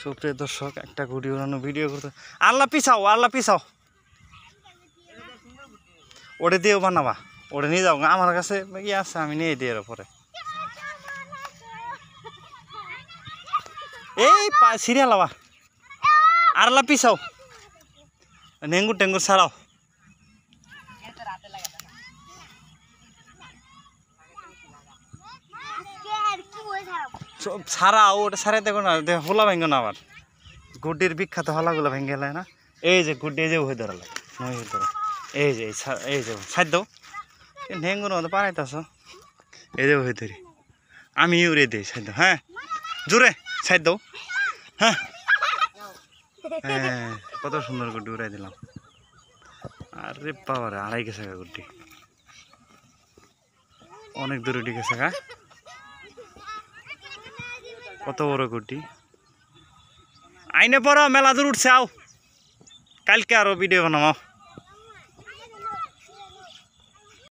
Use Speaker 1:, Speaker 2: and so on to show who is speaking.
Speaker 1: সুপ্রিয় দর্শক একটা গুটি উড়ানো ভিডিও করতে আল্লাহ পিছাও ওটা দিয়েও বানাবা ওটা নিয়ে যাও আমার কাছে ইয়ে আছে আমি নিয়ে দিই এর পরে এই সিরিয়াল আবা আর আল্লাহ পিছাও নেঙ্গুর টেঙ্গুর ছাড়াও ছাড়াও ওটা ছাড়াই দেখো না হোলা ভেঙ্গো না আবার গুড্ডির বিখ্যাত হলাগুলো ভেঙে গেলে না এই যে গুড্ডি এই যে হয়ে ধরা লাগে এই যে সাইড দাও ঢেঙ্গুর মতো পারাইতেছ এই যে হয়ে ধরি আমি উড়ে দিই সাইড দাও হ্যাঁ জোরে সাইড দাও হ্যাঁ হ্যাঁ কত সুন্দর গুড্ডি উড়াই দিলাম আরে বাবারে আড়াই গেছে গুড্ডি অনেক দূরে উঠে গেছে গা কত বড় গুড্ডি আইনে পড়ো মেলা দূর উঠছে আও কালকে আরো ভিডিও বানাও